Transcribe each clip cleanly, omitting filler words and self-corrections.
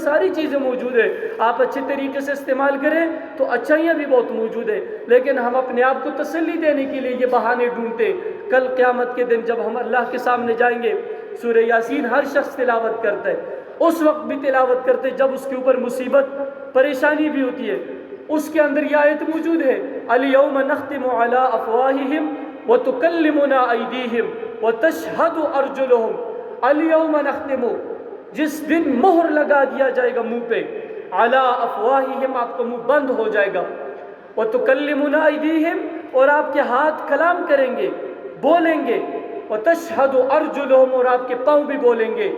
ساری چیزیں موجود ہیں، آپ اچھے طریقے سے استعمال کریں تو اچھائیاں بھی بہت موجود ہیں، لیکن ہم اپنے آپ کو تسلی دینے کے لیے یہ بہانے ڈھونڈتے۔ کل قیامت کے دن جب ہم اللہ کے سامنے جائیں گے، سورہ یاسین ہر شخص تلاوت کرتا ہے، اس وقت بھی تلاوت کرتے جب اس کے اوپر مصیبت پریشانی بھی ہوتی ہے۔ اس کے اندر یہ آیت موجود ہے، الیوم نختم علی افواہہم وتکلمنا ایدیہم وتشہد ارجلہم۔ الیوم نختم، جس دن مہر لگا دیا جائے گا منہ پہ، علی افواہہم، آپ کا منہ بند ہو جائے گا، وتکلمنا ایدیہم، اور آپ کے ہاتھ کلام کریں گے، بولیں گے، وتشہد ارجلہم، اور آپ کے پاؤں بھی بولیں گے۔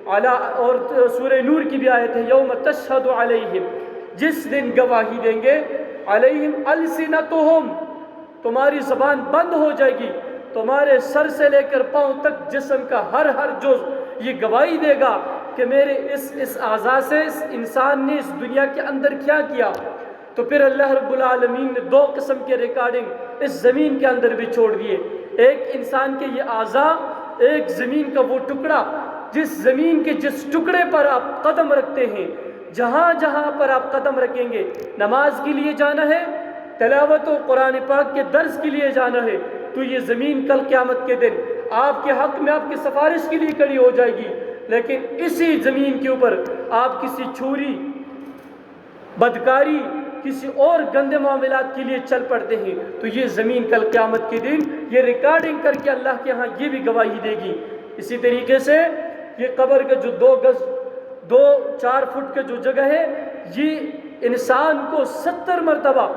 اور سورہ نور کی بھی آیت ہے، یوم تشہد علیہم، جس دن گواہی دیں گے، علیہم السنتہم، تمہاری زبان بند ہو جائے گی، تمہارے سر سے لے کر پاؤں تک جسم کا ہر جز یہ گواہی دے گا کہ میرے اس اعضاء سے اس انسان نے اس دنیا کے اندر کیا کیا۔ تو پھر اللہ رب العالمین نے دو قسم کے ریکارڈنگ اس زمین کے اندر بھی چھوڑ دیے، ایک انسان کے یہ اعضاء، ایک زمین کا وہ ٹکڑا، جس زمین کے جس ٹکڑے پر آپ قدم رکھتے ہیں، جہاں جہاں پر آپ قدم رکھیں گے، نماز کے لیے جانا ہے، تلاوت و قرآن پاک کے درس کے لیے جانا ہے، تو یہ زمین کل قیامت کے دن آپ کے حق میں آپ کی سفارش کے لیے کھڑی ہو جائے گی۔ لیکن اسی زمین کے اوپر آپ کسی چھوری، بدکاری، کسی اور گندے معاملات کے لیے چل پڑتے ہیں، تو یہ زمین کل قیامت کے دن یہ ریکارڈنگ کر کے اللہ کے ہاں یہ بھی گواہی دے گی۔ اسی طریقے سے یہ قبر کا جو 2 فٹ کا جو جگہ ہے، یہ انسان کو 70 مرتبہ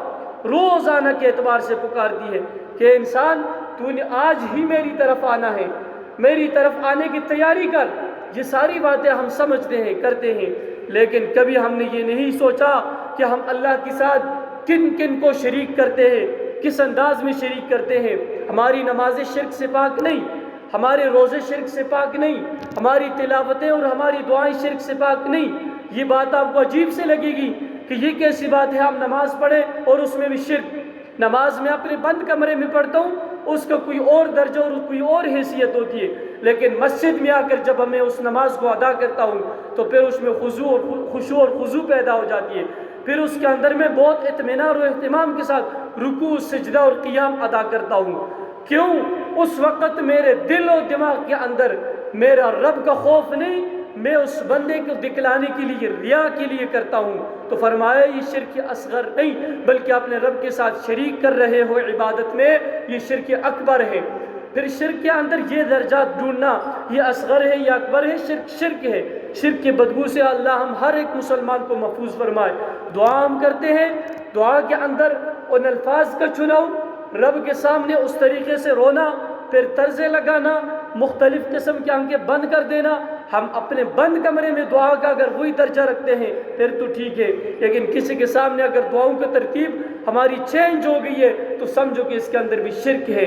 روزانہ کے اعتبار سے پکارتی ہے کہ انسان تو نے آج ہی میری طرف آنا ہے، میری طرف آنے کی تیاری کر۔ یہ ساری باتیں ہم سمجھتے ہیں، کرتے ہیں، لیکن کبھی ہم نے یہ نہیں سوچا کہ ہم اللہ کے ساتھ کن کن کو شریک کرتے ہیں، کس انداز میں شریک کرتے ہیں۔ ہماری نمازیں شرک سے پاک نہیں، ہمارے روزے شرک سے پاک نہیں، ہماری تلاوتیں اور ہماری دعائیں شرک سے پاک نہیں۔ یہ بات آپ کو عجیب سے لگے گی کہ یہ کیسی بات ہے، ہم نماز پڑھیں اور اس میں بھی شرک۔ نماز میں اپنے بند کمرے میں پڑھتا ہوں، اس کا کوئی اور درجہ اور کوئی اور حیثیت ہوتی ہے، لیکن مسجد میں آ کر جب میں اس نماز کو ادا کرتا ہوں تو پھر اس میں خشوع اور خضوع پیدا ہو جاتی ہے، پھر اس کے اندر میں بہت اطمینان اور اہتمام کے ساتھ رکوع، سجدہ اور قیام ادا کرتا ہوں۔ کیوں؟ اس وقت میرے دل و دماغ کے اندر میرا رب کا خوف نہیں، میں اس بندے کو دکھلانے کے لیے، ریا کے لیے کرتا ہوں۔ تو فرمایا یہ شرک اصغر نہیں، بلکہ اپنے رب کے ساتھ شریک کر رہے ہو عبادت میں، یہ شرک اکبر ہے۔ پھر شرک کے اندر یہ درجات ڈھونڈنا، یہ اصغر ہے یا اکبر ہے، شرک ہے۔ شرک کے بدبو سے اللہ ہم ہر ایک مسلمان کو محفوظ فرمائے۔ دعا ہم کرتے ہیں، دعا کے اندر ان الفاظ کا چناؤ، رب کے سامنے اس طریقے سے رونا، پھر طرزیں لگانا، مختلف قسم کے آنکھیں بند کر دینا۔ ہم اپنے بند کمرے میں دعا کا اگر وہی درجہ رکھتے ہیں پھر تو ٹھیک ہے، لیکن کسی کے سامنے اگر دعاؤں کی ترتیب ہماری چینج ہو گئی ہے تو سمجھو کہ اس کے اندر بھی شرک ہے۔